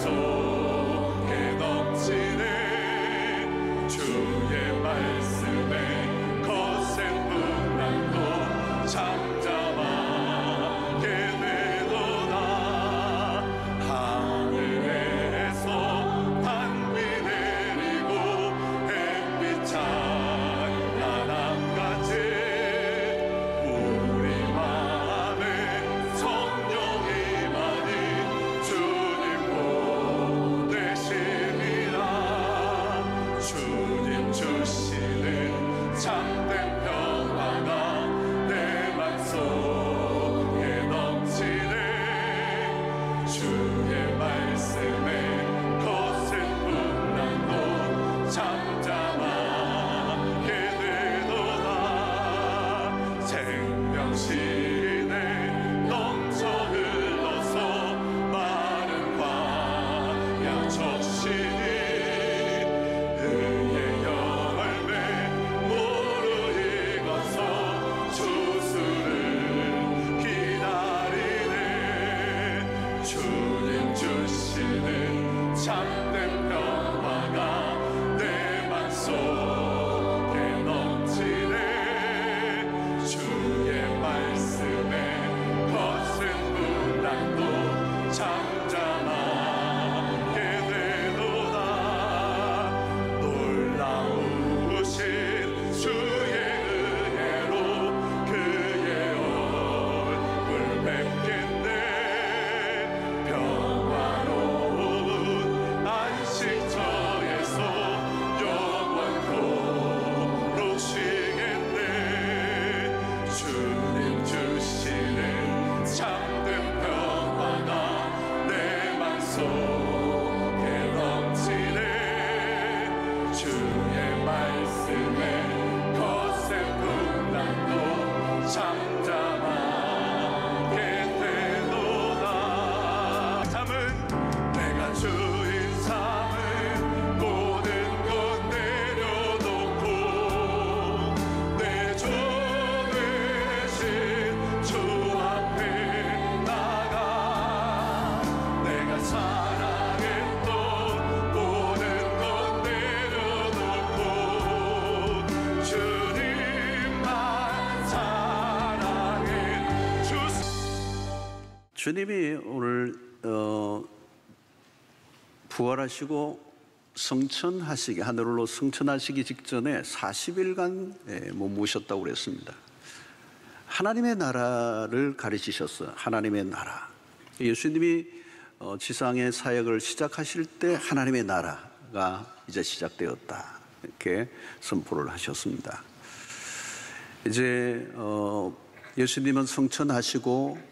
속에 넘치네. 주의 말씀에 거센 풍랑도 잠잠하게 되도다. 하늘에서 단비 내리고 햇빛 찬란함같이 우리 마음에 성령 임하니 주님 보내심이라. 주님 주시는 참된 평화가 내 맘속에 넘치네. 주의 말씀에 거센 풍랑도 잠잠하게 되도다. 생명시내 넘쳐 흘러서 마른 광야 적시니 의의 열매 무르익어서 주수를 기다리네. 주님 주시는 참된 평화가 내 맘속에 넘치네. 주의 말씀에 거센 풍랑도 잠잠하게 되도다. 놀라우신 주의 은혜로 그의 얼굴 뵙겠네. 평화로운 안식처에서 영원토록 쉬겠네. 주님 주시는 참된 평화가 내 맘속에 넘치네. 주의 말씀에 거센 풍랑도 잠잠하게 되도다. 삶은 내가 주인 삶은 모든 것 내려놓고 내 주 되신 주 앞에 나가. 내가 사랑했던 모든 것 내려놓고 주님만 사랑해 주님이 오늘 부활하시고 성천하시기, 하늘로 성천하시기 직전에 40일간 머무셨다고 그랬습니다. 하나님의 나라를 가르치셨어요. 하나님의 나라. 예수님이 지상의 사역을 시작하실 때 하나님의 나라가 이제 시작되었다, 이렇게 선포를 하셨습니다. 이제 예수님은 성천하시고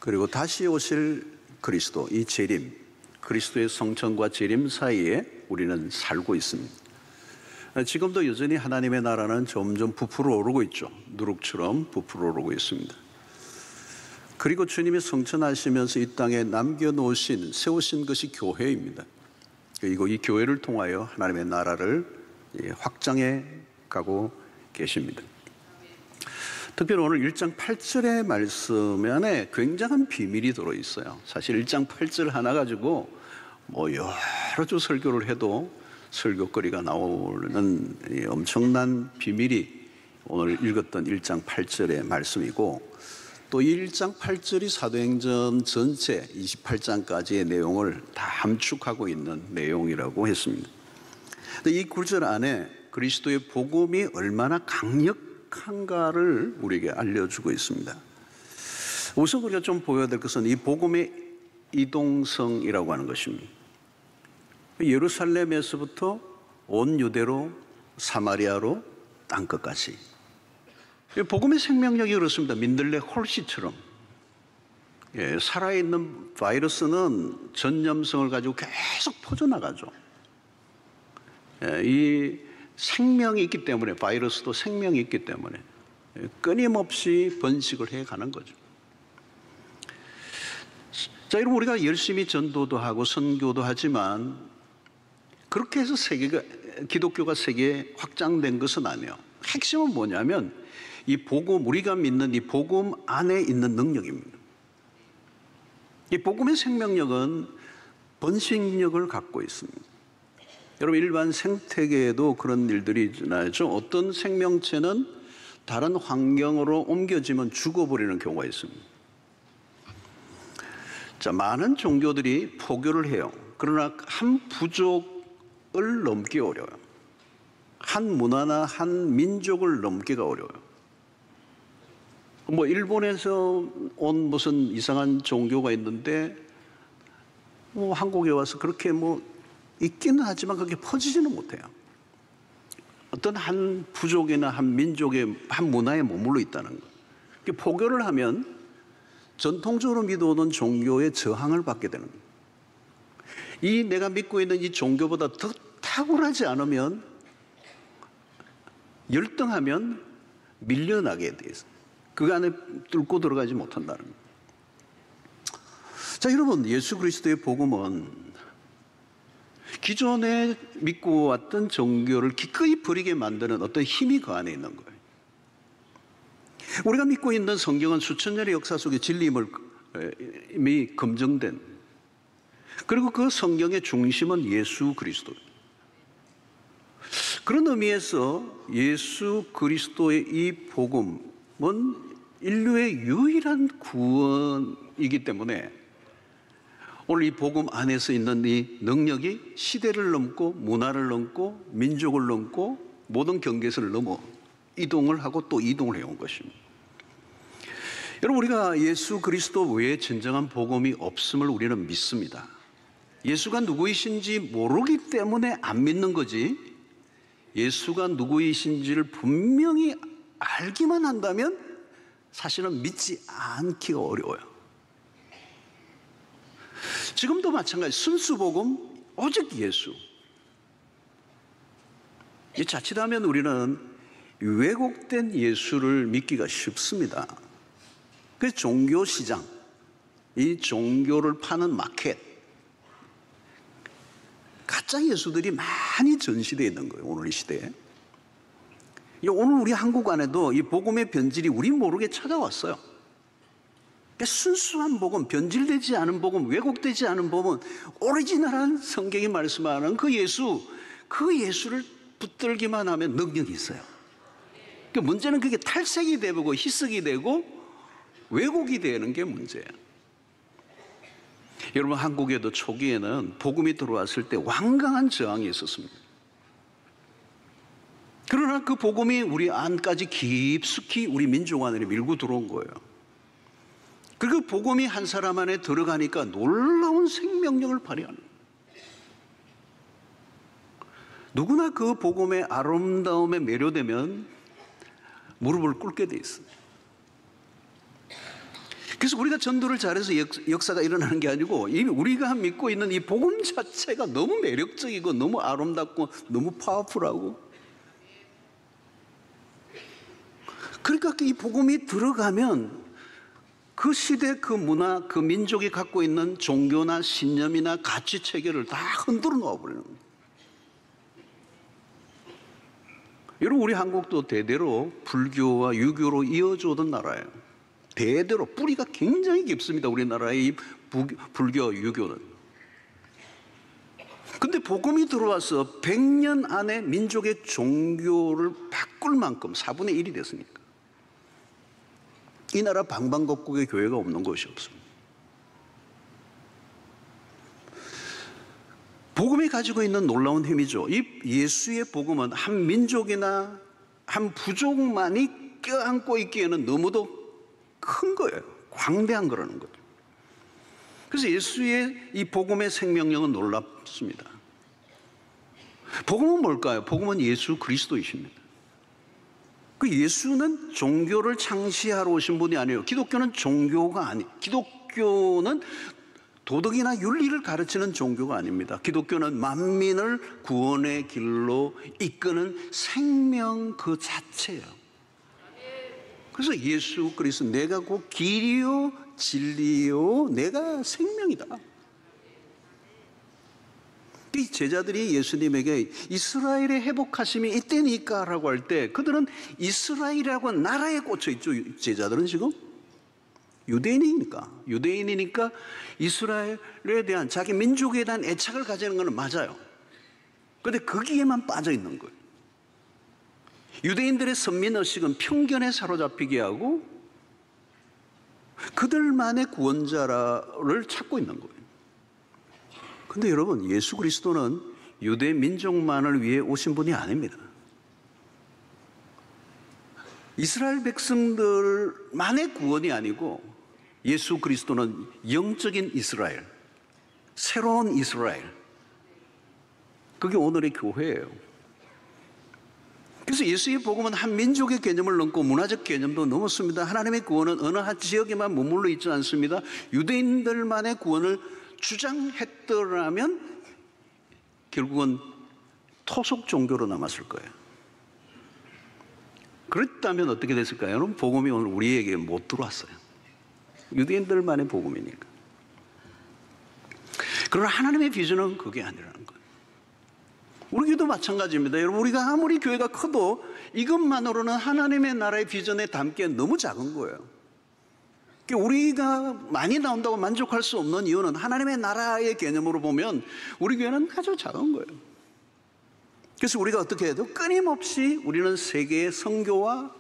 그리고 다시 오실 그리스도, 이 재림, 그리스도의 성천과 재림 사이에 우리는 살고 있습니다. 지금도 여전히 하나님의 나라는 점점 부풀어 오르고 있죠. 누룩처럼 부풀어 오르고 있습니다. 그리고 주님이 성천하시면서 이 땅에 남겨놓으신, 세우신 것이 교회입니다. 그리고 이 교회를 통하여 하나님의 나라를 확장해 가고 계십니다. 특별히 오늘 1장 8절의 말씀 안에 굉장한 비밀이 들어있어요. 사실 1장 8절 하나 가지고 여러 주 설교를 해도 설교거리가 나오는 엄청난 비밀이 오늘 읽었던 1장 8절의 말씀이고, 또 1장 8절이 사도행전 전체 28장까지의 내용을 다 함축하고 있는 내용이라고 했습니다. 이 구절 안에 그리스도의 복음이 얼마나 강력한가를 우리에게 알려주고 있습니다. 우선 우리가 좀 보여야 될 것은 이 복음의 이동성이라고 하는 것입니다. 예루살렘에서부터 온 유대로, 사마리아로, 땅끝까지. 복음의 생명력이 그렇습니다. 민들레 홀씨처럼. 살아있는 바이러스는 전염성을 가지고 계속 퍼져나가죠. 이 생명이 있기 때문에, 바이러스도 생명이 있기 때문에 끊임없이 번식을 해가는 거죠. 자, 여러분, 우리가 열심히 전도도 하고 선교도 하지만 그렇게 해서 기독교가 세계에 확장된 것은 아니에요. 핵심은 뭐냐면 이 복음, 우리가 믿는 이 복음 안에 있는 능력입니다. 이 복음의 생명력은 번식력을 갖고 있습니다. 여러분, 일반 생태계에도 그런 일들이 나죠. 어떤 생명체는 다른 환경으로 옮겨지면 죽어버리는 경우가 있습니다. 자, 많은 종교들이 포교를 해요. 그러나 한 부족을 넘기 어려워요. 한 문화나 한 민족을 넘기가 어려워요. 뭐 일본에서 온 무슨 이상한 종교가 있는데 뭐 한국에 와서 그렇게 뭐 있기는 하지만 그렇게 퍼지지는 못해요. 어떤 한 부족이나 한 민족의 한 문화에 머물러 있다는 거. 포교를 하면 전통적으로 믿어오는 종교의 저항을 받게 되는 거예요. 이 내가 믿고 있는 이 종교보다 더 탁월하지 않으면, 열등하면 밀려나게 돼 있어요. 그 안에 뚫고 들어가지 못한다는 거예요. 자, 여러분, 예수 그리스도의 복음은 기존에 믿고 왔던 종교를 기꺼이 버리게 만드는 어떤 힘이 그 안에 있는 거예요. 우리가 믿고 있는 성경은 수천 년의 역사 속에 진리임이 검증된, 그리고 그 성경의 중심은 예수 그리스도예요. 그런 의미에서 예수 그리스도의 이 복음은 인류의 유일한 구원이기 때문에 오늘 이 복음 안에서 있는 이 능력이 시대를 넘고 문화를 넘고 민족을 넘고 모든 경계선을 넘어 이동을 하고 또 이동을 해온 것입니다. 여러분, 우리가 예수 그리스도 외에 진정한 복음이 없음을 우리는 믿습니다. 예수가 누구이신지 모르기 때문에 안 믿는 거지, 예수가 누구이신지를 분명히 알기만 한다면 사실은 믿지 않기가 어려워요. 지금도 마찬가지, 순수복음, 오직 예수. 이 자칫하면 우리는 왜곡된 예수를 믿기가 쉽습니다. 그래서 종교 시장, 이 종교를 파는 마켓, 가짜 예수들이 많이 전시되어 있는 거예요, 오늘 이 시대에. 오늘 우리 한국 안에도 이 복음의 변질이 우리 모르게 찾아왔어요. 순수한 복음, 변질되지 않은 복음, 왜곡되지 않은 복음, 오리지널한 성경이 말씀하는 그 예수를 붙들기만 하면 능력이 있어요. 그러니까 문제는 그게 탈색이 되고 희석이 되고 왜곡이 되는 게 문제예요. 여러분, 한국에도 초기에는 복음이 들어왔을 때 완강한 저항이 있었습니다. 그러나 그 복음이 우리 안까지 깊숙이 우리 민족 안에 밀고 들어온 거예요. 그리고 복음이 한 사람 안에 들어가니까 놀라운 생명력을 발휘하는 거예요. 누구나 그 복음의 아름다움에 매료되면 무릎을 꿇게 돼 있습니다. 그래서 우리가 전도를 잘해서 역사가 일어나는 게 아니고 이미 우리가 믿고 있는 이 복음 자체가 너무 매력적이고 너무 아름답고 너무 파워풀하고, 그러니까 이 복음이 들어가면 그 시대, 그 문화, 그 민족이 갖고 있는 종교나 신념이나 가치 체계를 다 흔들어 놓아버리는 거예요. 여러분, 우리 한국도 대대로 불교와 유교로 이어져 오던 나라예요. 대대로 뿌리가 굉장히 깊습니다, 우리나라의 이 불교, 유교는. 근데 복음이 들어와서 100년 안에 민족의 종교를 바꿀 만큼 4분의 1이 됐으니까 이 나라 방방곡곡에 교회가 없는 곳이 없습니다. 복음이 가지고 있는 놀라운 힘이죠. 이 예수의 복음은 한 민족이나 한 부족만이 껴안고 있기에는 너무도 큰 거예요. 광대한 거라는 거죠. 그래서 예수의 이 복음의 생명력은 놀랍습니다. 복음은 뭘까요? 복음은 예수 그리스도이십니다. 그 예수는 종교를 창시하러 오신 분이 아니에요. 기독교는 종교가 아니에요. 기독교는 도덕이나 윤리를 가르치는 종교가 아닙니다. 기독교는 만민을 구원의 길로 이끄는 생명 그 자체예요. 그래서 예수 그리스도, 내가 곧 길이요 진리요 내가 생명이다. 이 제자들이 예수님에게 이스라엘의 회복하심이 이때니까 라고 할 때 그들은 이스라엘이라고 나라에 꽂혀 있죠. 제자들은 지금 유대인이니까 이스라엘에 대한 자기 민족에 대한 애착을 가지는 것은 맞아요. 그런데 거기에만 빠져 있는 거예요. 유대인들의 선민의식은 편견에 사로잡히게 하고 그들만의 구원자를 찾고 있는 거예요. 그런데 여러분, 예수 그리스도는 유대 민족만을 위해 오신 분이 아닙니다. 이스라엘 백성들만의 구원이 아니고 예수 그리스도는 영적인 이스라엘, 새로운 이스라엘, 그게 오늘의 교회예요. 그래서 예수의 복음은 한 민족의 개념을 넘고 문화적 개념도 넘었습니다. 하나님의 구원은 어느 한 지역에만 머물러 있지 않습니다. 유대인들만의 구원을 주장했더라면 결국은 토속 종교로 남았을 거예요. 그랬다면 어떻게 됐을까요? 여러분, 복음이 오늘 우리에게 못 들어왔어요. 유대인들만의 복음이니까. 그러나 하나님의 비전은 그게 아니라는 거예요. 우리 교회도 마찬가지입니다. 여러분, 우리가 아무리 교회가 커도 이것만으로는 하나님의 나라의 비전에 담기엔 너무 작은 거예요. 우리가 많이 나온다고 만족할 수 없는 이유는 하나님의 나라의 개념으로 보면 우리 교회는 아주 작은 거예요. 그래서 우리가 어떻게 해도 끊임없이 우리는 세계의 선교와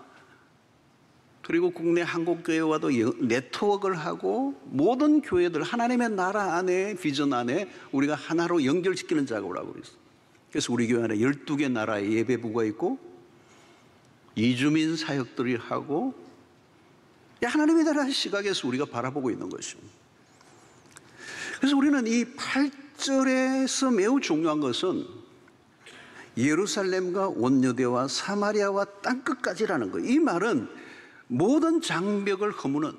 그리고 국내 한국교회와도 네트워크를 하고 모든 교회들 하나님의 나라 안에 비전 안에 우리가 하나로 연결시키는 작업을 하고 있어요. 그래서 우리 교회 안에 12개 나라의 예배부가 있고 이주민 사역들이 하고 하나님의 나라의 시각에서 우리가 바라보고 있는 것입니다. 그래서 우리는 이 8절에서 매우 중요한 것은 예루살렘과 온 유대와 사마리아와 땅끝까지라는 거예요. 이 말은 모든 장벽을 허무는,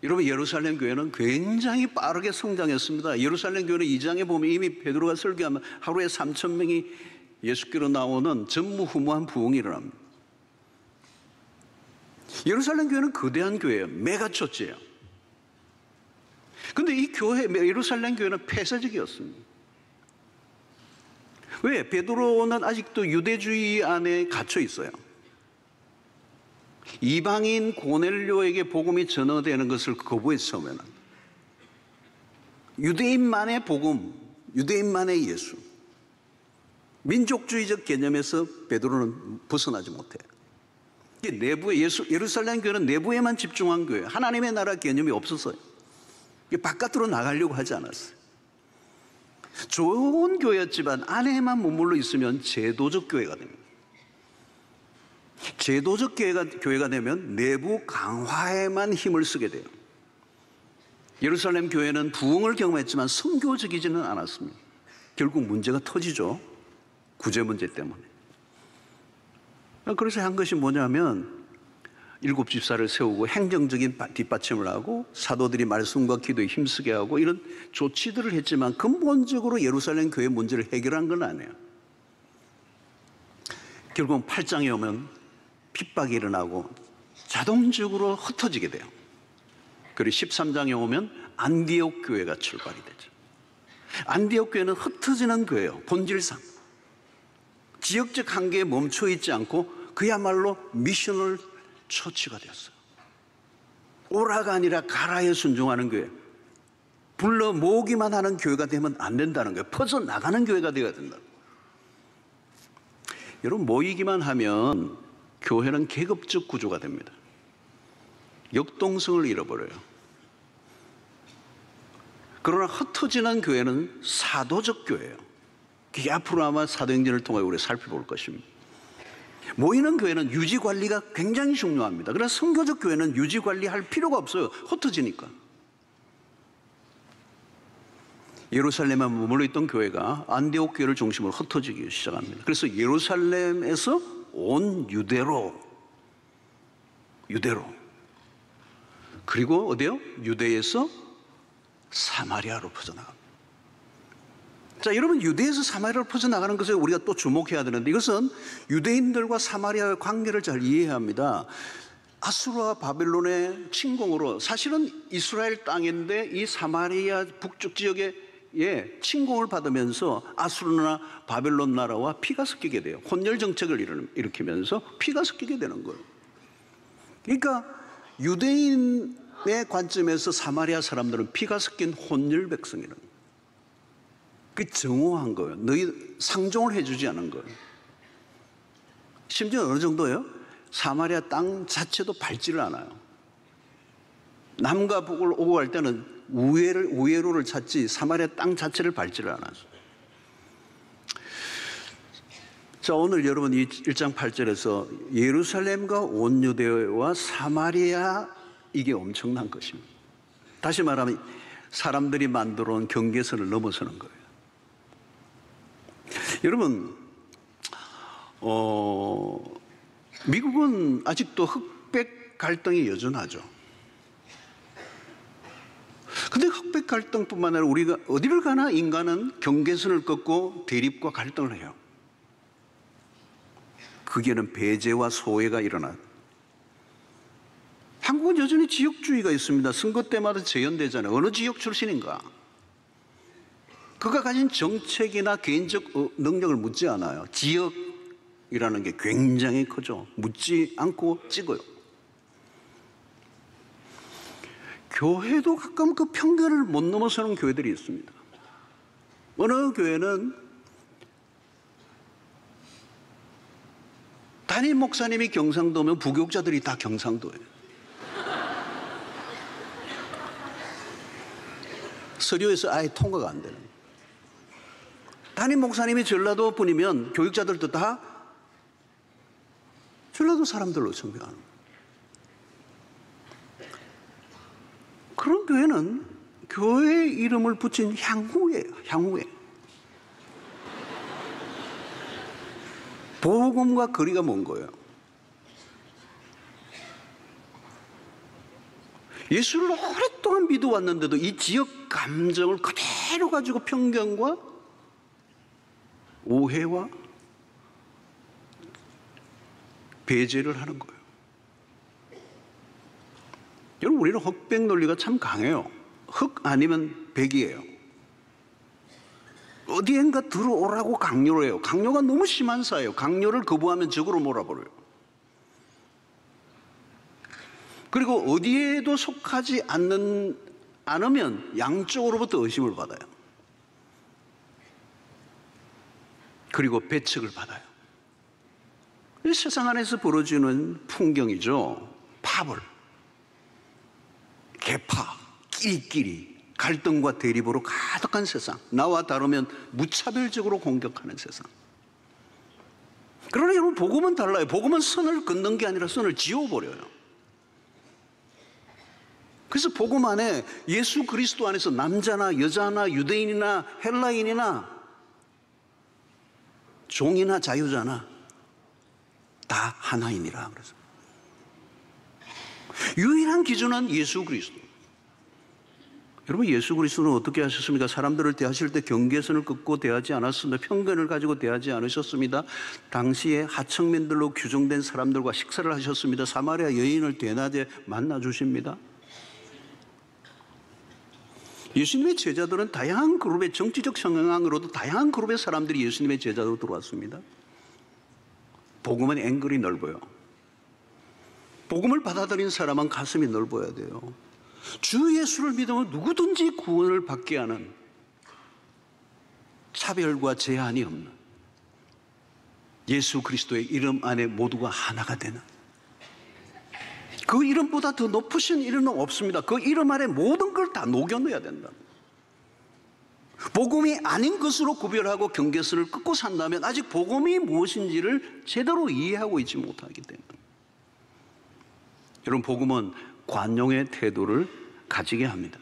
여러분, 예루살렘 교회는 굉장히 빠르게 성장했습니다. 예루살렘 교회는 2장에 보면 이미 베드로가 설교하면 하루에 3,000명이 예수께로 나오는 전무후무한 부흥이 일어납니다. 예루살렘 교회는 거대한 교회예요. 메가처치예요. 그런데 이 교회, 예루살렘 교회는 폐쇄적이었습니다. 왜? 베드로는 아직도 유대주의 안에 갇혀 있어요. 이방인 고넬료에게 복음이 전하되는 것을 거부했으면 유대인만의 복음, 유대인만의 예수, 민족주의적 개념에서 베드로는 벗어나지 못해요. 내부에 예루살렘 교회는 내부에만 집중한 교회예요. 하나님의 나라 개념이 없었어요. 바깥으로 나가려고 하지 않았어요. 좋은 교회였지만 안에만 머물러 있으면 제도적 교회가 됩니다. 제도적 교회가 되면 내부 강화에만 힘을 쓰게 돼요. 예루살렘 교회는 부흥을 경험했지만 선교적이지는 않았습니다. 결국 문제가 터지죠. 구제 문제 때문에. 그래서 한 것이 뭐냐면 7 집사를 세우고 행정적인 뒷받침을 하고 사도들이 말씀과 기도에 힘쓰게 하고 이런 조치들을 했지만 근본적으로 예루살렘 교회 문제를 해결한 건 아니에요. 결국 8장에 오면 핍박이 일어나고 자동적으로 흩어지게 돼요. 그리고 13장에 오면 안디옥 교회가 출발이 되죠. 안디옥 교회는 흩어지는 교회예요. 본질상 지역적 한계에 멈춰 있지 않고 그야말로 미셔널 처치가 되었어요. 오라가 아니라 가라에 순종하는 교회, 불러 모으기만 하는 교회가 되면 안 된다는 거예요. 퍼져나가는 교회가 되어야 된다. 여러분, 모이기만 하면 교회는 계급적 구조가 됩니다. 역동성을 잃어버려요. 그러나 흩어지는 교회는 사도적 교회예요. 그게 앞으로 아마 사도행전을 통해 우리가 살펴볼 것입니다. 모이는 교회는 유지관리가 굉장히 중요합니다. 그러나 선교적 교회는 유지관리할 필요가 없어요. 흩어지니까. 예루살렘에 머물러 있던 교회가 안디옥 교회를 중심으로 흩어지기 시작합니다. 그래서 예루살렘에서 온 유대로 그리고 어디요? 유대에서 사마리아로 퍼져나갑니다. 자, 여러분, 유대에서 사마리아로 퍼져나가는 것에 우리가 또 주목해야 되는데 이것은 유대인들과 사마리아의 관계를 잘 이해해야 합니다. 아수르와 바벨론의 침공으로 사실은 이스라엘 땅인데 이 사마리아 북쪽 지역에 침공을 받으면서 아수르나 바벨론 나라와 피가 섞이게 돼요. 혼혈 정책을 일으키면서 피가 섞이게 되는 거예요. 그러니까 유대인의 관점에서 사마리아 사람들은 피가 섞인 혼혈 백성이라는 거예요. 그 정오한 거예요. 너희 상종을 해주지 않은 거예요. 심지어 어느 정도예요? 사마리아 땅 자체도 밟지를 않아요. 남과 북을 오고 갈 때는 우회로를 찾지 사마리아 땅 자체를 밟지를 않았어요. 자, 오늘 여러분 이 1장 8절에서 예루살렘과 온 유대와 사마리아, 이게 엄청난 것입니다. 다시 말하면 사람들이 만들어 온 경계선을 넘어서는 거예요. 여러분, 미국은 아직도 흑백 갈등이 여전하죠. 근데 흑백 갈등뿐만 아니라 우리가 어디를 가나 인간은 경계선을 긋고 대립과 갈등을 해요. 거기에는 배제와 소외가 일어나요. 한국은 여전히 지역주의가 있습니다. 선거 때마다 재연되잖아요. 어느 지역 출신인가? 그가 가진 정책이나 개인적 능력을 묻지 않아요. 지역이라는 게 굉장히 크죠. 묻지 않고 찍어요. 교회도 가끔 그 편견을 못 넘어서는 교회들이 있습니다. 어느 교회는 담임 목사님이 경상도면 부교육자들이 다 경상도예요. 서류에서 아예 통과가 안 되는 거예요. 담임 목사님이 전라도 분이면 교육자들도 다 전라도 사람들로 성명하는 거예요. 그런 교회는 교회 이름을 붙인 향후예요. 향후에. 복음과 거리가 먼 거예요. 예수를 오랫동안 믿어왔는데도 이 지역 감정을 그대로 가지고 편견과 오해와 배제를 하는 거예요. 여러분, 우리는 흑백 논리가 참 강해요. 흑 아니면 백이에요. 어디엔가 들어오라고 강요를 해요. 강요가 너무 심한 사예요. 강요를 거부하면 적으로 몰아버려요. 그리고 어디에도 속하지 않으면 양쪽으로부터 의심을 받아요. 그리고 배척을 받아요. 이 세상 안에서 벌어지는 풍경이죠. 파벌, 계파, 끼리끼리, 갈등과 대립으로 가득한 세상. 나와 다르면 무차별적으로 공격하는 세상. 그러나 여러분, 복음은 달라요. 복음은 선을 긋는 게 아니라 선을 지워버려요. 그래서 복음 안에 예수 그리스도 안에서 남자나 여자나 유대인이나 헬라인이나 종이나 자유자나 다 하나이니라. 그래서 유일한 기준은 예수 그리스도. 여러분, 예수 그리스도는 어떻게 하셨습니까? 사람들을 대하실 때 경계선을 긋고 대하지 않았습니다. 편견을 가지고 대하지 않으셨습니다. 당시에 하청민들로 규정된 사람들과 식사를 하셨습니다. 사마리아 여인을 대낮에 만나 주십니다. 예수님의 제자들은 다양한 그룹의 정치적 성향으로도 다양한 그룹의 사람들이 예수님의 제자로 들어왔습니다. 복음은 앵글이 넓어요. 복음을 받아들인 사람은 가슴이 넓어야 돼요. 주 예수를 믿으면 누구든지 구원을 받게 하는, 차별과 제한이 없는 예수 그리스도의 이름 안에 모두가 하나가 되는, 그 이름보다 더 높으신 이름은 없습니다. 그 이름 안에 모든 걸 다 녹여넣어야 된다. 복음이 아닌 것으로 구별하고 경계선을 긋고 산다면 아직 복음이 무엇인지를 제대로 이해하고 있지 못하기 때문에. 여러분, 복음은 관용의 태도를 가지게 합니다.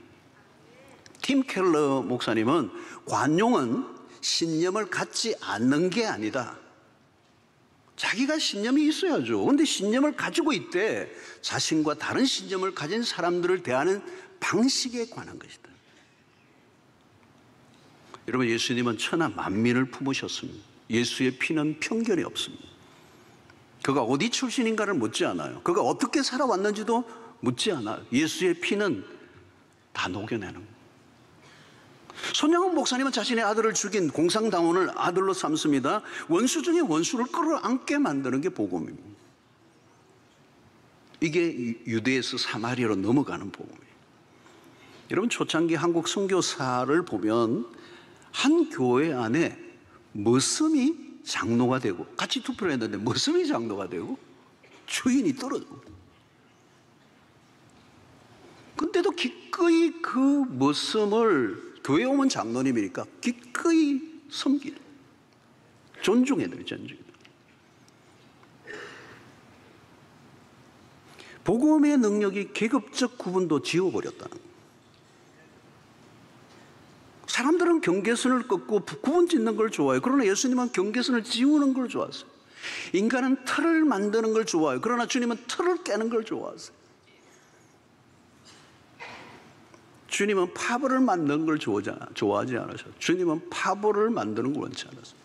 팀 켈러 목사님은 관용은 신념을 갖지 않는 게 아니다. 자기가 신념이 있어야죠. 그런데 신념을 가지고 있대. 자신과 다른 신념을 가진 사람들을 대하는 방식에 관한 것이다. 여러분, 예수님은 천하 만민을 품으셨습니다. 예수의 피는 편견이 없습니다. 그가 어디 출신인가를 묻지 않아요. 그가 어떻게 살아왔는지도 묻지 않아요. 예수의 피는 다 녹여내는 거예요. 손양원 목사님은 자신의 아들을 죽인 공상당원을 아들로 삼습니다. 원수 중에 원수를 끌어안게 만드는 게 복음입니다. 이게 유대에서 사마리아로 넘어가는 복음이에요. 여러분, 초창기 한국 선교사를 보면 한 교회 안에 머슴이 장로가 되고, 같이 투표를 했는데 머슴이 장로가 되고 주인이 떨어지고, 근데도 기꺼이 그 머슴을, 교회 오면 장로님이니까 기꺼이 섬기는, 존중해야 돼요. 존중해야. 복음의 능력이 계급적 구분도 지워버렸다는 거예요. 사람들은 경계선을 긋고 구분 짓는 걸 좋아해요. 그러나 예수님은 경계선을 지우는 걸 좋아하세요. 인간은 틀을 만드는 걸 좋아해요. 그러나 주님은 틀을 깨는 걸 좋아하세요. 주님은 파벌을 만드는 걸 좋아하지 않으셔요. 주님은 파벌을 만드는 걸 원치 않으세요.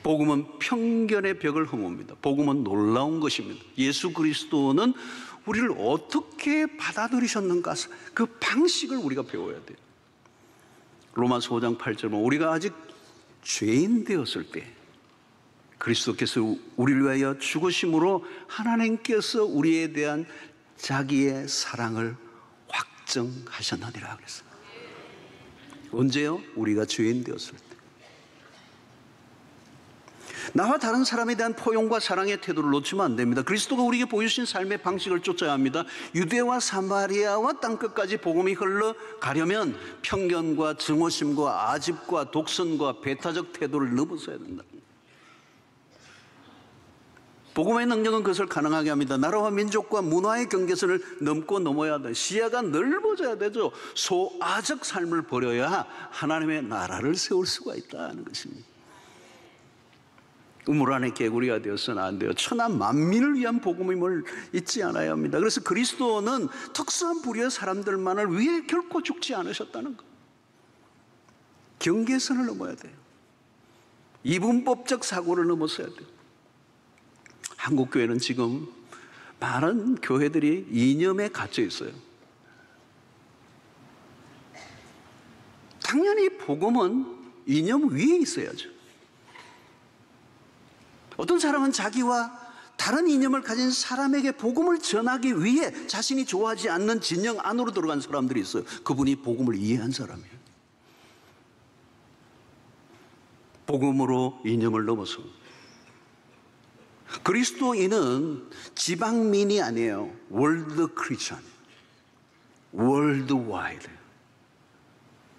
복음은 편견의 벽을 허뭅니다. 복음은 놀라운 것입니다. 예수 그리스도는 우리를 어떻게 받아들이셨는가, 그 방식을 우리가 배워야 돼요. 로마서 5장 8절 보면 우리가 아직 죄인 되었을 때 그리스도께서 우리를 위하여 죽으심으로 하나님께서 우리에 대한 자기의 사랑을 확증하셨느니라 그랬어요. 언제요? 우리가 죄인 되었을 때. 나와 다른 사람에 대한 포용과 사랑의 태도를 놓치면 안 됩니다. 그리스도가 우리에게 보여주신 삶의 방식을 쫓아야 합니다. 유대와 사마리아와 땅끝까지 복음이 흘러가려면 편견과 증오심과 아집과 독선과 배타적 태도를 넘어서야 된다. 복음의 능력은 그것을 가능하게 합니다. 나라와 민족과 문화의 경계선을 넘어야 돼. 시야가 넓어져야 되죠. 소아적 삶을 버려야 하나님의 나라를 세울 수가 있다는 것입니다. 우물 안에 개구리가 되어서는 안 돼요. 천하 만민을 위한 복음임을 잊지 않아야 합니다. 그래서 그리스도는 특수한 부류의 사람들만을 위해 결코 죽지 않으셨다는 것. 경계선을 넘어야 돼요. 이분법적 사고를 넘어서야 돼요. 한국 교회는 지금 많은 교회들이 이념에 갇혀 있어요. 당연히 복음은 이념 위에 있어야죠. 어떤 사람은 자기와 다른 이념을 가진 사람에게 복음을 전하기 위해 자신이 좋아하지 않는 진영 안으로 들어간 사람들이 있어요. 그분이 복음을 이해한 사람이에요. 복음으로 이념을 넘어서. 그리스도인은 지방민이 아니에요. 월드 크리스천, 월드와이드.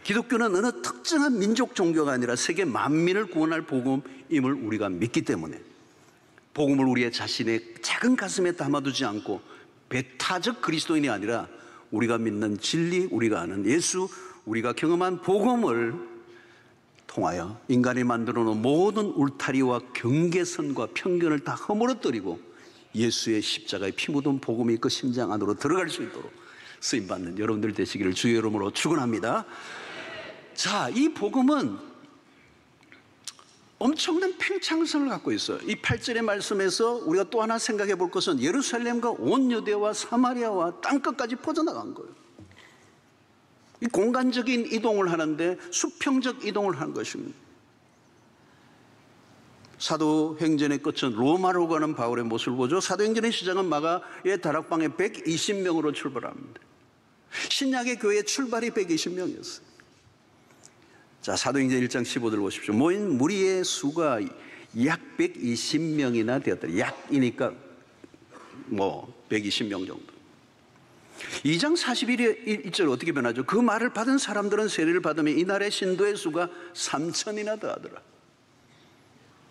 기독교는 어느 특정한 민족 종교가 아니라 세계 만민을 구원할 복음임을 우리가 믿기 때문에 복음을 우리의 자신의 작은 가슴에 담아두지 않고 배타적 그리스도인이 아니라 우리가 믿는 진리, 우리가 아는 예수, 우리가 경험한 복음을 통하여 인간이 만들어 놓은 모든 울타리와 경계선과 편견을 다 허물어뜨리고 예수의 십자가의 피 묻은 복음이 그 심장 안으로 들어갈 수 있도록 쓰임받는 여러분들 되시기를 주의 이름으로 축원합니다. 자, 이 복음은 엄청난 팽창성을 갖고 있어요. 이 8절의 말씀에서 우리가 또 하나 생각해 볼 것은 예루살렘과 온 유대와 사마리아와 땅끝까지 퍼져나간 거예요. 이 공간적인 이동을 하는데 수평적 이동을 하는 것입니다. 사도행전의 끝은 로마로 가는 바울의 모습을 보죠. 사도행전의 시작은 마가의 다락방에 120명으로 출발합니다. 신약의 교회의 출발이 120명이었어요. 자, 사도행전 1장 15절 보십시오. 모인 무리의 수가 약 120명이나 되었더라. 약이니까 120명 정도. 2장 41절 어떻게 변하죠? 그 말을 받은 사람들은 세례를 받으면 이날의 신도의 수가 3,000이나 더하더라.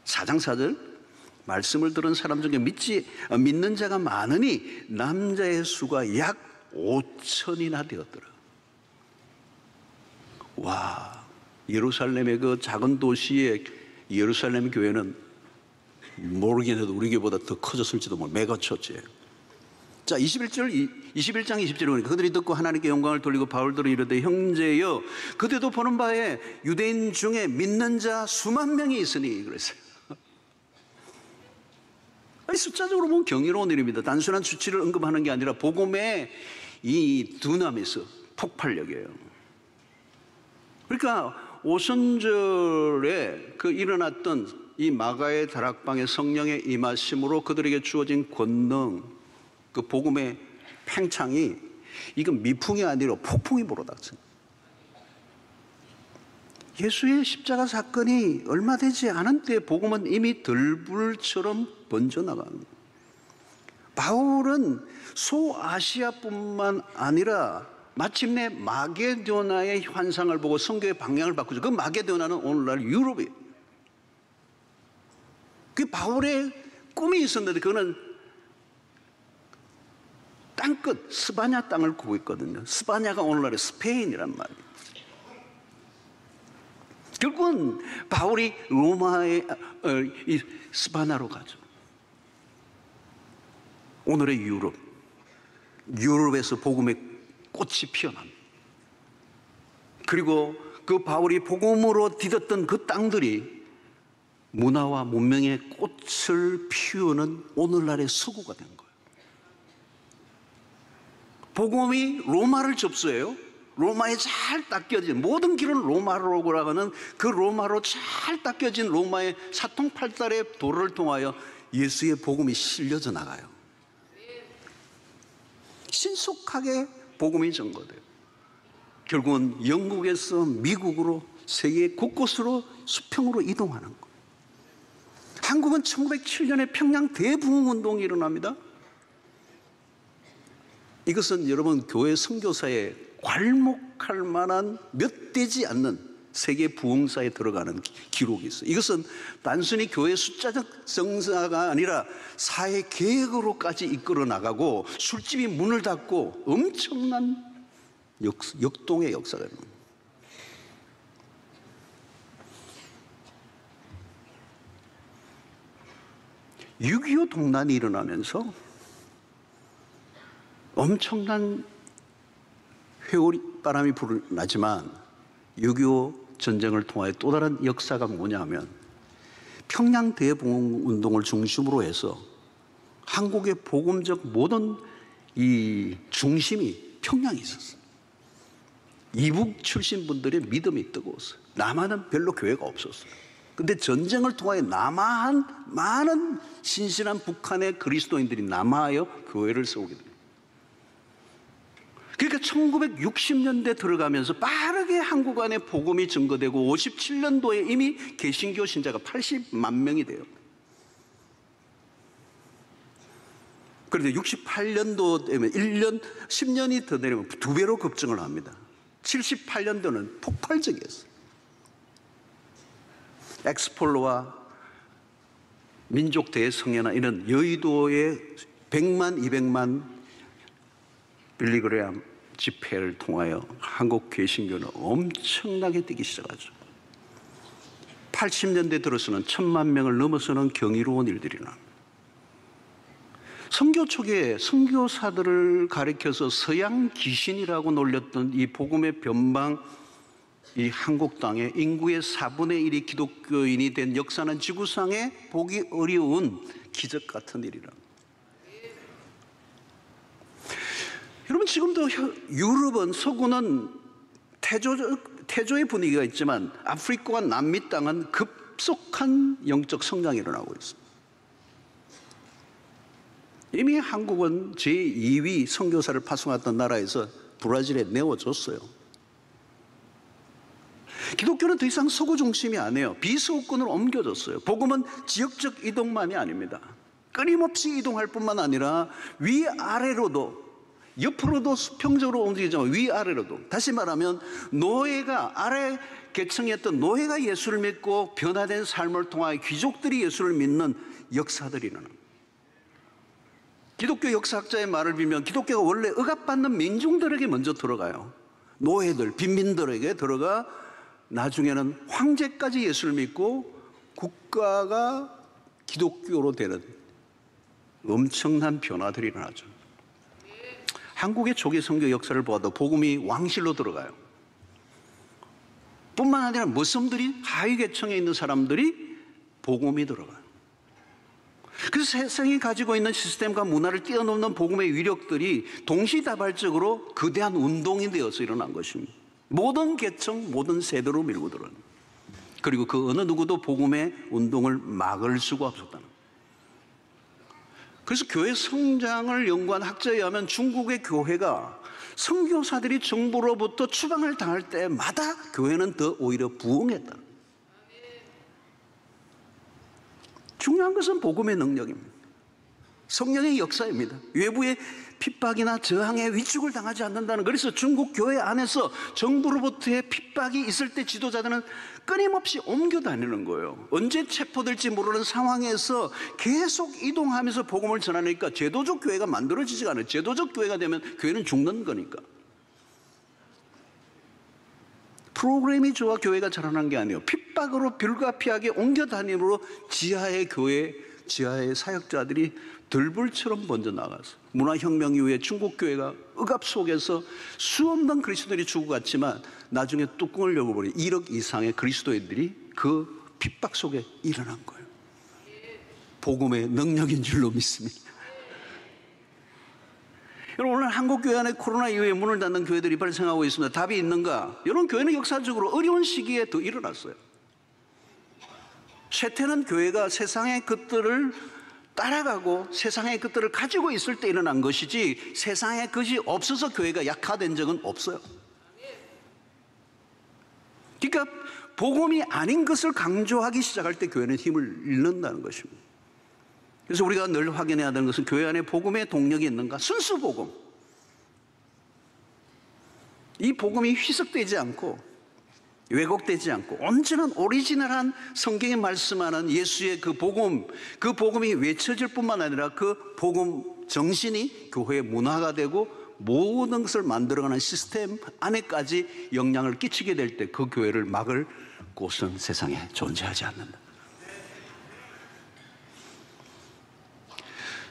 4장 4절 말씀을 들은 사람 중에 믿는 자가 많으니 남자의 수가 약 5,000이나 되었더라. 와, 예루살렘의 그 작은 도시의 예루살렘 교회는 모르긴 해도 우리 교회보다 더 커졌을지도 모르 메가처치예요. 자, 21장 20절에 보니까 그들이 듣고 하나님께 영광을 돌리고 바울들은 이르되 형제여 그대도 보는 바에 유대인 중에 믿는 자 수만 명이 있으니 그랬어요. 아니, 숫자적으로 보면 경이로운 일입니다. 단순한 수치를 언급하는 게 아니라 복음의 이 두나미스 폭발력이에요. 그러니까 오순절에 그 일어났던 이 마가의 다락방에 성령의 임하심으로 그들에게 주어진 권능, 그 복음의 팽창이 이건 미풍이 아니라 폭풍이 불어닥친. 예수의 십자가 사건이 얼마 되지 않은 때 복음은 이미 들불처럼 번져나갑니다. 바울은 소아시아뿐만 아니라 마침내 마게도나의 환상을 보고 선교의 방향을 바꾸죠. 그 마게도나는 오늘날 유럽이에요. 그 바울의 꿈이 있었는데 그거는 땅끝 스바냐 땅을 구고 있거든요. 스바냐가 오늘날의 스페인이란 말이에요. 결국은 바울이 로마의 이 스바냐로 가죠. 오늘의 유럽에서 복음의 꽃이 피어납니다. 그리고 그 바울이 복음으로 디뎠던 그 땅들이 문화와 문명의 꽃을 피우는 오늘날의 서구가 된 거예요. 복음이 로마를 접수해요. 로마에 잘 닦여진 모든 길은 로마로 가는 그 로마로 잘 닦여진 로마의 사통팔달의 도로를 통하여 예수의 복음이 실려져 나가요. 신속하게 복음이 전거돼요. 결국은 영국에서 미국으로 세계 곳곳으로 수평으로 이동하는 거예요. 한국은 1907년에 평양 대부흥운동이 일어납니다. 이것은 여러분 교회 선교사에 괄목할 만한 몇 되지 않는 세계 부흥사에 들어가는 기록이 있어요. 이것은 단순히 교회 숫자적 성사가 아니라 사회 계획으로까지 이끌어 나가고 술집이 문을 닫고 엄청난 역동의 역사가 있는 거예요. 6.25 동란이 일어나면서 엄청난 회오리바람이 불어나지만 6.25 전쟁을 통하여 또 다른 역사가 뭐냐 하면 평양 대부흥운동을 중심으로 해서 한국의 복음적 모든 이 중심이 평양에 있었어요. 이북 출신 분들의 믿음이 뜨거웠어요. 남한은 별로 교회가 없었어요. 근데 전쟁을 통하여 남한 많은 신실한 북한의 그리스도인들이 남하여 교회를 세우게 됩니다. 그러니까 1960년대 들어가면서 빠르게 한국 안에 복음이 증거되고 57년도에 이미 개신교 신자가 80만 명이 돼요. 그런데 68년도 되면 1년, 10년이 더 내리면 2배로 급증을 합니다. 78년도는 폭발적이었어요. 엑스폴로와 민족 대성회나 이런 여의도의 100만, 200만 빌리그레암 집회를 통하여 한국 개신교는 엄청나게 뛰기 시작하죠. 80년대 들어서는 1000만 명을 넘어서는 경이로운 일들이 납니다. 선교 초기에 선교사들을 가리켜서 서양 귀신이라고 놀렸던 이 복음의 변방, 이 한국 땅에 인구의 4분의 1이 기독교인이 된 역사는 지구상에 보기 어려운 기적 같은 일이라. 여러분 지금도 유럽은 서구는 태조의 분위기가 있지만 아프리카와 남미 땅은 급속한 영적 성장이 일어나고 있습니다. 이미 한국은 제2위 선교사를 파송했던 나라에서 브라질에 내어줬어요. 기독교는 더 이상 서구 중심이 아니에요. 비서구권으로 옮겨졌어요. 복음은 지역적 이동만이 아닙니다. 끊임없이 이동할 뿐만 아니라 위아래로도 옆으로도 수평적으로 움직이지만 위아래로도, 다시 말하면 노예가 아래 계층이었던 노예가 예수를 믿고 변화된 삶을 통하여 귀족들이 예수를 믿는 역사들이 일어납니다. 기독교 역사학자의 말을 빌면 기독교가 원래 억압받는 민중들에게 먼저 들어가요. 노예들, 빈민들에게 들어가 나중에는 황제까지 예수를 믿고 국가가 기독교로 되는 엄청난 변화들이 일어나죠. 한국의 초기 선교 역사를 보아도 복음이 왕실로 들어가요. 뿐만 아니라 머슴들이 하위 계층에 있는 사람들이 복음이 들어가요. 그래서 세상이 가지고 있는 시스템과 문화를 뛰어넘는 복음의 위력들이 동시다발적으로 거대한 운동이 되어서 일어난 것입니다. 모든 계층, 모든 세대로 밀고 들어요. 그리고 그 어느 누구도 복음의 운동을 막을 수가 없었다는. 그래서 교회 성장을 연구한 학자에 의하면 중국의 교회가 선교사들이 정부로부터 추방을 당할 때마다 교회는 더 오히려 부흥했다. 중요한 것은 복음의 능력입니다. 성령의 역사입니다. 외부의 핍박이나 저항에 위축을 당하지 않는다는. 그래서 중국 교회 안에서 정부로부터의 핍박이 있을 때 지도자들은 끊임없이 옮겨 다니는 거예요. 언제 체포될지 모르는 상황에서 계속 이동하면서 복음을 전하니까 제도적 교회가 만들어지지가 않아요. 제도적 교회가 되면 교회는 죽는 거니까. 프로그램이 좋아 교회가 자라난 게 아니에요. 핍박으로 불가피하게 옮겨 다님으로 지하의 교회, 지하의 사역자들이 들불처럼 번져 나가서 문화혁명 이후에 중국 교회가 억압 속에서 수없는 그리스도인이 죽어갔지만 나중에 뚜껑을 열어버린 1억 이상의 그리스도인들이 그 핍박 속에 일어난 거예요. 복음의 능력인 줄로 믿습니다. 여러분, 오늘 한국 교회 안에 코로나 이후에 문을 닫는 교회들이 발생하고 있습니다. 답이 있는가? 이런 교회는 역사적으로 어려운 시기에 더 일어났어요. 쇠퇴는 교회가 세상의 것들을 따라가고 세상의 것들을 가지고 있을 때 일어난 것이지 세상의 것이 없어서 교회가 약화된 적은 없어요. 그러니까 복음이 아닌 것을 강조하기 시작할 때 교회는 힘을 잃는다는 것입니다. 그래서 우리가 늘 확인해야 되는 것은 교회 안에 복음의 동력이 있는가? 순수 복음. 이 복음이 희석되지 않고 왜곡되지 않고 온전한 오리지널한 성경이 말씀하는 예수의 그 복음이 외쳐질 뿐만 아니라 그 복음 정신이 교회의 문화가 되고 모든 것을 만들어가는 시스템 안에까지 영향을 끼치게 될 때 그 교회를 막을 곳은 세상에 존재하지 않는다.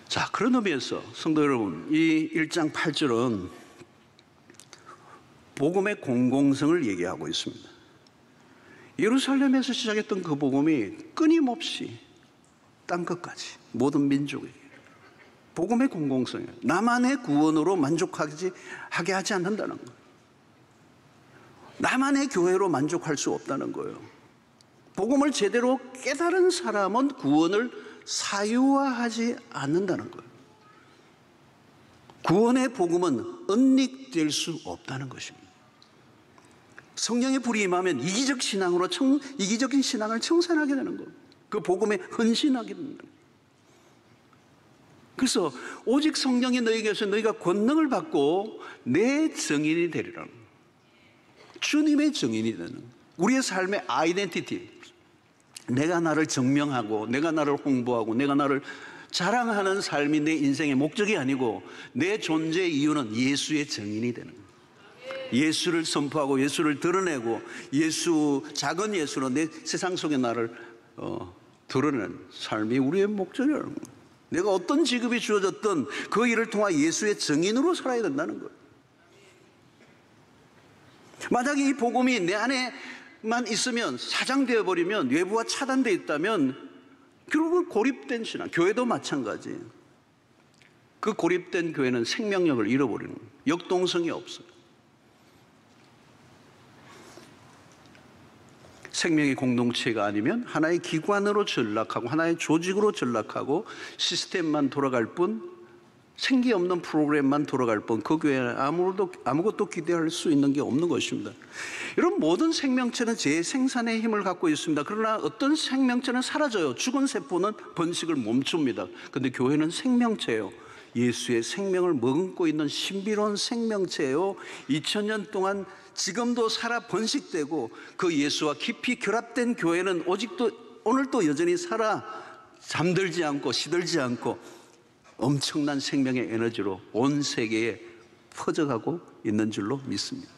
자, 그런 의미에서 성도 여러분, 이 1장 8절은 복음의 공공성을 얘기하고 있습니다. 예루살렘에서 시작했던 그 복음이 끊임없이 땅끝까지 모든 민족에게 복음의 공공성이에요. 나만의 구원으로 만족하게 하지 않는다는 거예요. 나만의 교회로 만족할 수 없다는 거예요. 복음을 제대로 깨달은 사람은 구원을 사유화하지 않는다는 거예요. 구원의 복음은 은닉될 수 없다는 것입니다. 성령의 불이 임하면 이기적인 신앙을 청산하게 되는 거예요. 그 복음에 헌신하게 되는 거예요. 그래서 오직 성령이 너희에게서 너희가 권능을 받고 내 증인이 되리라. 주님의 증인이 되는 거예요. 우리의 삶의 아이덴티티, 내가 나를 증명하고 내가 나를 홍보하고 내가 나를 자랑하는 삶이 내 인생의 목적이 아니고 내 존재의 이유는 예수의 증인이 되는 거예요. 예수를 선포하고 예수를 드러내고 작은 예수로 내 세상 속의 나를 드러내는 삶이 우리의 목적이라는 거예요. 내가 어떤 직업이 주어졌든 그 일을 통해 예수의 증인으로 살아야 된다는 거예요. 만약에 이 복음이 내 안에만 있으면 사장되어 버리면, 외부와 차단되어 있다면 결국은 고립된 신앙, 교회도 마찬가지예요. 그 고립된 교회는 생명력을 잃어버리는 거예요. 역동성이 없어요. 생명의 공동체가 아니면 하나의 기관으로 전락하고 하나의 조직으로 전락하고 시스템만 돌아갈 뿐, 생기 없는 프로그램만 돌아갈 뿐, 그 교회는 아무것도 기대할 수 있는 게 없는 것입니다. 이런 모든 생명체는 재생산의 힘을 갖고 있습니다. 그러나 어떤 생명체는 사라져요. 죽은 세포는 번식을 멈춥니다. 그런데 교회는 생명체예요. 예수의 생명을 머금고 있는 신비로운 생명체예요. 2000년 동안 지금도 살아 번식되고 그 예수와 깊이 결합된 교회는 오늘도 여전히 살아 잠들지 않고 시들지 않고 엄청난 생명의 에너지로 온 세계에 퍼져가고 있는 줄로 믿습니다.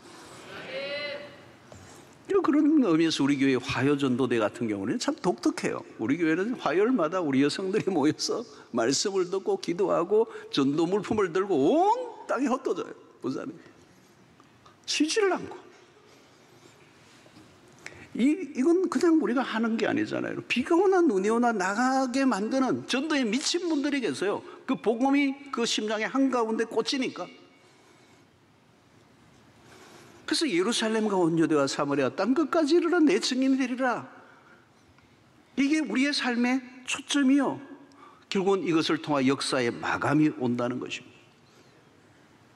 그런 의미에서 우리 교회 화요전도대 같은 경우는 참 독특해요. 우리 교회는 화요일마다 우리 여성들이 모여서 말씀을 듣고 기도하고 전도 물품을 들고 온 땅이 헛도져요. 부산에 쉬지를 않고. 이건 그냥 우리가 하는 게 아니잖아요. 비가 오나 눈이 오나 나가게 만드는 전도에 미친 분들이 계세요. 그 복음이 그 심장의 한가운데 꽂히니까. 그래서 예루살렘과 온 유대와 사마리아 땅끝까지 이르러 내 증인이 되리라. 이게 우리의 삶의 초점이요. 결국은 이것을 통해 역사의 마감이 온다는 것입니다.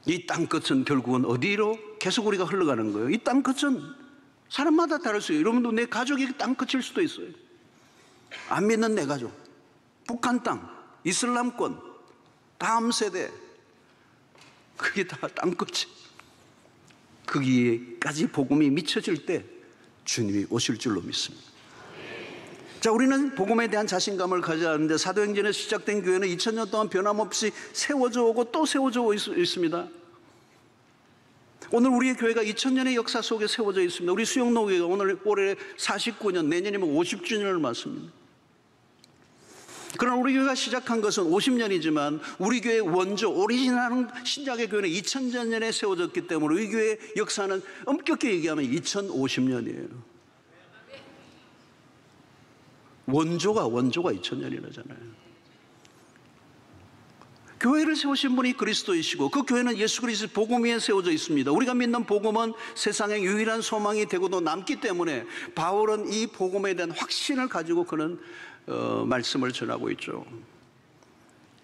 이 땅끝은 결국은 어디로 계속 우리가 흘러가는 거예요. 이 땅끝은 사람마다 다를 수 있어요. 여러분도 내 가족이 땅끝일 수도 있어요. 안 믿는 내 가족, 북한 땅, 이슬람권, 다음 세대, 그게 다 땅끝이. 거기에까지 복음이 미쳐질 때 주님이 오실 줄로 믿습니다. 자, 우리는 복음에 대한 자신감을 가져야 하는데 사도행전에 시작된 교회는 2000년 동안 변함없이 세워져 오고 또 세워져 오고 있습니다. 오늘 우리의 교회가 2000년의 역사 속에 세워져 있습니다. 우리 수영로교회가 오늘 올해 49년, 내년이면 50주년을 맞습니다. 그러나 우리 교회가 시작한 것은 50년이지만 우리 교회의 원조, 오리지널한 신약의 교회는 2000년에 세워졌기 때문에 우리 교회의 역사는 엄격히 얘기하면 2050년이에요. 원조가 2000년이라잖아요. 교회를 세우신 분이 그리스도이시고 그 교회는 예수 그리스도의 복음 위에 세워져 있습니다. 우리가 믿는 복음은 세상의 유일한 소망이 되고도 남기 때문에 바울은 이 복음에 대한 확신을 가지고 그는 말씀을 전하고 있죠.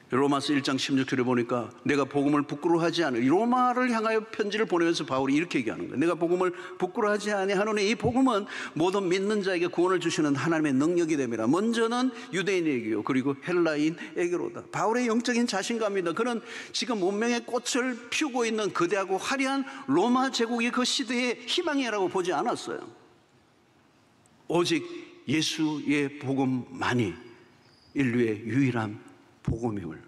로마서 1장 16절에 보니까 내가 복음을 부끄러워하지 않으, 로마를 향하여 편지를 보내면서 바울이 이렇게 얘기하는 거예요. 내가 복음을 부끄러워하지 아니하노니 이 복음은 모든 믿는 자에게 구원을 주시는 하나님의 능력이 됩니다. 먼저는 유대인에게요, 그리고 헬라인에게로다. 바울의 영적인 자신감입니다. 그는 지금 문명의 꽃을 피우고 있는 거대하고 화려한 로마 제국이 그 시대의 희망이라고 보지 않았어요. 오직 예수의 복음만이 인류의 유일한 복음임을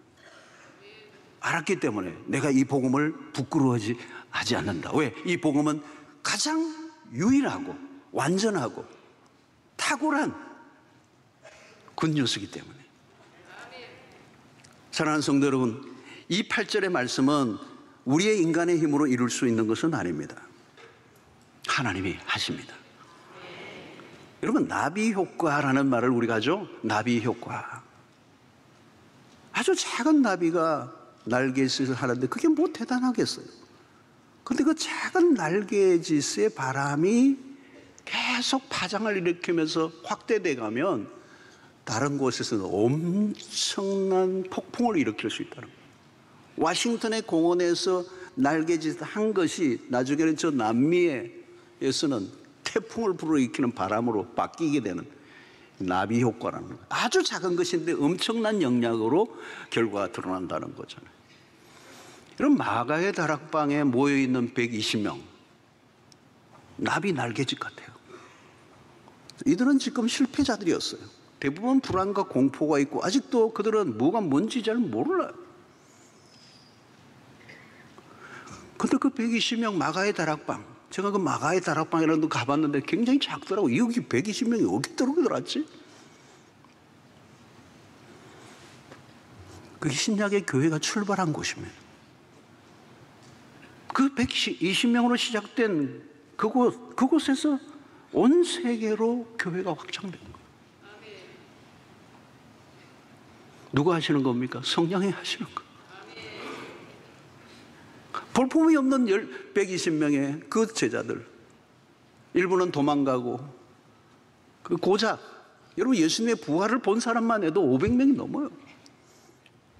알았기 때문에 내가 이 복음을 부끄러워하지 않는다. 왜? 이 복음은 가장 유일하고 완전하고 탁월한 굿뉴스이기 때문에. 사랑하는 성도 여러분, 이 8절의 말씀은 우리의 인간의 힘으로 이룰 수 있는 것은 아닙니다. 하나님이 하십니다. 여러분, 나비 효과라는 말을 우리가 하죠. 나비 효과. 아주 작은 나비가 날갯짓을 하는데 그게 뭐 대단하겠어요. 그런데 그 작은 날갯짓의 바람이 계속 파장을 일으키면서 확대돼 가면 다른 곳에서는 엄청난 폭풍을 일으킬 수 있다는 거예요. 워싱턴의 공원에서 날갯짓 한 것이 나중에는 저 남미에서는 태풍을 불어일으키는 바람으로 바뀌게 되는 나비 효과라는 거예요. 아주 작은 것인데 엄청난 영향으로 결과가 드러난다는 거잖아요. 이런 마가의 다락방에 모여있는 120명, 나비 날개짓 같아요. 이들은 지금 실패자들이었어요. 대부분 불안과 공포가 있고 아직도 그들은 뭐가 뭔지 잘 몰라요. 근데 그 120명 마가의 다락방, 제가 그 마가의 다락방이라는 데 가봤는데 굉장히 작더라고요. 여기 120명이 어디 들어오더랐지? 그게 신약의 교회가 출발한 곳입니다. 그 120명으로 시작된 그곳에서 온 세계로 교회가 확장된 거예요. 누가 하시는 겁니까? 성령이 하시는 거예요. 볼품이 없는 120명의 그 제자들, 일부는 도망가고, 그 고작 여러분 예수님의 부활을 본 사람만 해도 500명이 넘어요.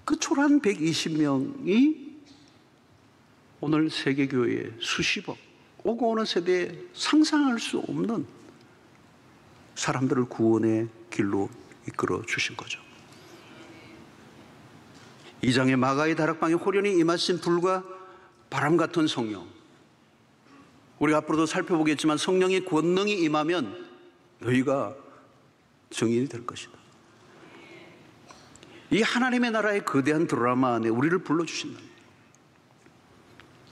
그 초라한 120명이 오늘 세계교회에 수십억, 오고 오는 세대에 상상할 수 없는 사람들을 구원의 길로 이끌어 주신 거죠. 2장의 마가의 다락방에 호련히 임하신 불과 바람 같은 성령, 우리가 앞으로도 살펴보겠지만 성령의 권능이 임하면 너희가 증인이 될 것이다. 이 하나님의 나라의 거대한 드라마 안에 우리를 불러주신다.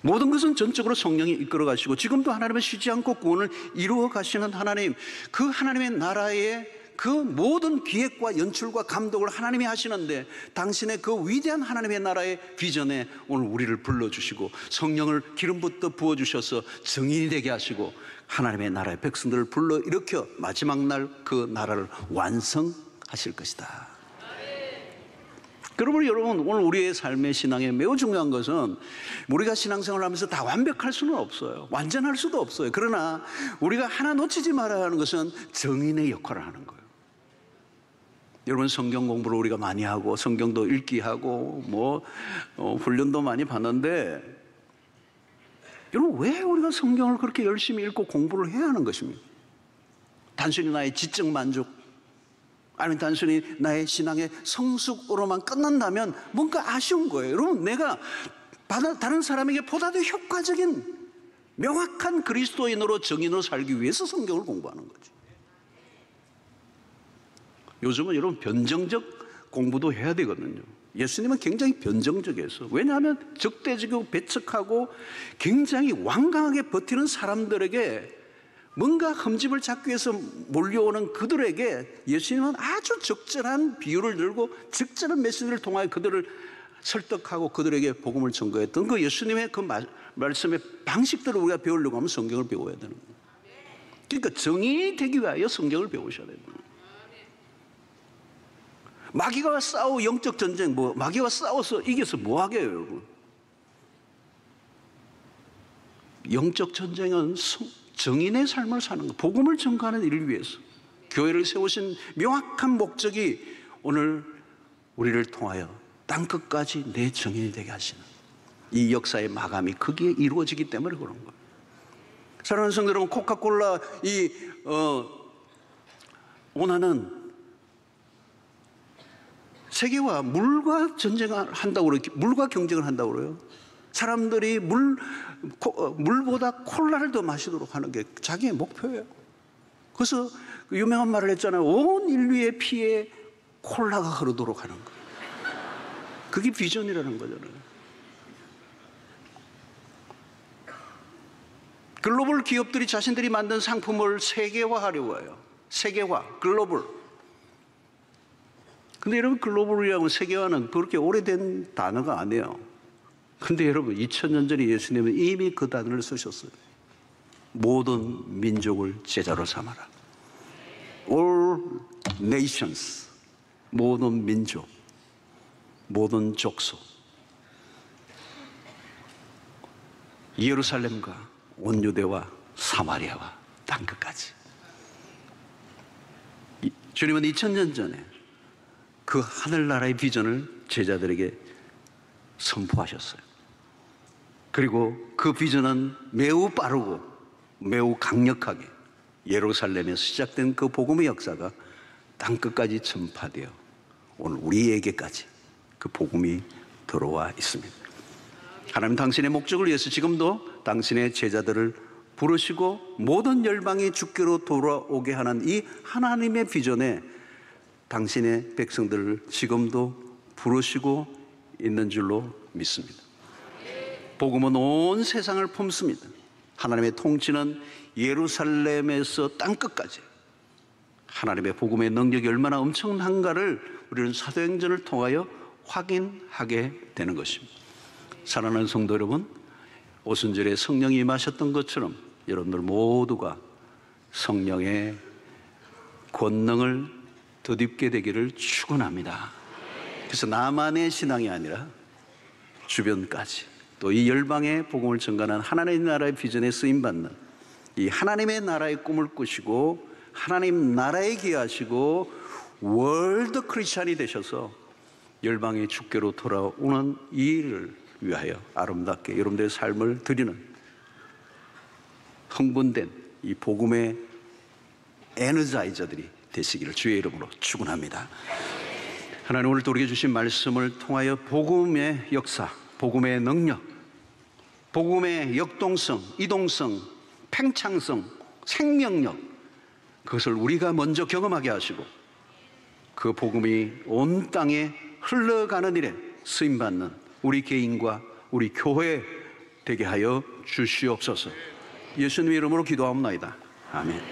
모든 것은 전적으로 성령이 이끌어 가시고 지금도 하나님은 쉬지 않고 구원을 이루어 가시는 하나님, 그 하나님의 나라의 그 모든 기획과 연출과 감독을 하나님이 하시는데 당신의 그 위대한 하나님의 나라의 비전에 오늘 우리를 불러주시고 성령을 기름부터 부어주셔서 증인이 되게 하시고 하나님의 나라의 백성들을 불러 일으켜 마지막 날 그 나라를 완성하실 것이다. 여러분 오늘 우리의 삶의 신앙에 매우 중요한 것은 우리가 신앙생활을 하면서 다 완벽할 수는 없어요. 완전할 수도 없어요. 그러나 우리가 하나 놓치지 말아야 하는 것은 증인의 역할을 하는 거예요. 여러분, 성경 공부를 우리가 많이 하고 성경도 읽기 하고 훈련도 많이 받는데, 여러분, 왜 우리가 성경을 그렇게 열심히 읽고 공부를 해야 하는 것입니까? 단순히 나의 지적 만족, 아니면 단순히 나의 신앙의 성숙으로만 끝난다면 뭔가 아쉬운 거예요. 여러분, 내가 다른 사람에게 보다 더 효과적인 명확한 그리스도인으로, 정인으로 살기 위해서 성경을 공부하는 거죠. 요즘은 여러분, 변정적 공부도 해야 되거든요. 예수님은 굉장히 변정적이었어요. 왜냐하면 적대적이고 배척하고 굉장히 완강하게 버티는 사람들에게 뭔가 흠집을 잡기 위해서 몰려오는 그들에게 예수님은 아주 적절한 비유를 들고 적절한 메시지를 통하여 그들을 설득하고 그들에게 복음을 전거했던 그 예수님의 그 말씀의 방식들을 우리가 배우려고 하면 성경을 배워야 되는 거예요. 그러니까 정인이 되기 위하여 성경을 배우셔야 되는 거예요. 마귀와 싸워 영적 전쟁, 마귀와 싸워서 이겨서 뭐 하게요, 여러분? 영적 전쟁은 정인의 삶을 사는 거, 복음을 전가하는 일을 위해서 교회를 세우신 명확한 목적이 오늘 우리를 통하여 땅끝까지 내 정인이 되게 하시는 이 역사의 마감이 거기에 이루어지기 때문에 그런 거예요. 사랑하는 성도 여러분, 코카콜라 오나는 세계와 물과 전쟁을 한다고 그래요. 물과 경쟁을 한다고 그래요. 사람들이 물보다 콜라를 더 마시도록 하는 게 자기의 목표예요. 그래서 그 유명한 말을 했잖아요. 온 인류의 피에 콜라가 흐르도록 하는 거예요. 그게 비전이라는 거잖아요. 글로벌 기업들이 자신들이 만든 상품을 세계화하려고 해요. 세계화, 글로벌. 근데 여러분, 글로벌이라고 세계화는 그렇게 오래된 단어가 아니에요. 근데 여러분, 2000년 전에 예수님은 이미 그 단어를 쓰셨어요. 모든 민족을 제자로 삼아라. All nations, 모든 민족, 모든 족속, 예루살렘과 온 유대와 사마리아와 땅끝까지. 주님은 2000년 전에 그 하늘나라의 비전을 제자들에게 선포하셨어요. 그리고 그 비전은 매우 빠르고 매우 강력하게 예루살렘에서 시작된 그 복음의 역사가 땅끝까지 전파되어 오늘 우리에게까지 그 복음이 들어와 있습니다. 하나님, 당신의 목적을 위해서 지금도 당신의 제자들을 부르시고 모든 열방이 주께로 돌아오게 하는 이 하나님의 비전에 당신의 백성들을 지금도 부르시고 있는 줄로 믿습니다. 복음은 온 세상을 품습니다. 하나님의 통치는 예루살렘에서 땅끝까지 하나님의 복음의 능력이 얼마나 엄청난가를 우리는 사도행전을 통하여 확인하게 되는 것입니다. 사랑하는 성도 여러분, 오순절에 성령이 임하셨던 것처럼 여러분들 모두가 성령의 권능을 덧입게 되기를 축원합니다. 그래서 나만의 신앙이 아니라 주변까지 또 이 열방의 복음을 전가하는 하나님의 나라의 비전에 쓰임받는 이 하나님의 나라의 꿈을 꾸시고 하나님 나라에 기하시고 월드 크리스찬이 되셔서 열방의 주께로 돌아오는 이 일을 위하여 아름답게 여러분들의 삶을 드리는 흥분된 이 복음의 에너자이저들이 되시기를 주의 이름으로 축원합니다. 하나님, 오늘도 우리에게 주신 말씀을 통하여 복음의 역사, 복음의 능력, 복음의 역동성, 이동성, 팽창성, 생명력, 그것을 우리가 먼저 경험하게 하시고 그 복음이 온 땅에 흘러가는 일에 쓰임받는 우리 개인과 우리 교회 되게 하여 주시옵소서. 예수님의 이름으로 기도하옵나이다. 아멘.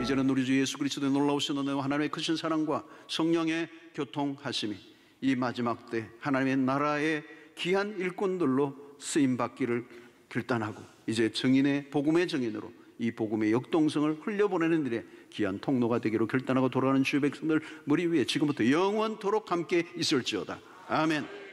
이제는 우리 주 예수 그리스도의 놀라우신 은혜와 하나님의 크신 사랑과 성령의 교통하심이 이 마지막 때 하나님의 나라의 귀한 일꾼들로 쓰임받기를 결단하고 이제 증인의 복음의 증인으로 이 복음의 역동성을 흘려보내는 일에 귀한 통로가 되기로 결단하고 돌아가는 주의 백성들 머리 위에 지금부터 영원토록 함께 있을지어다. 아멘.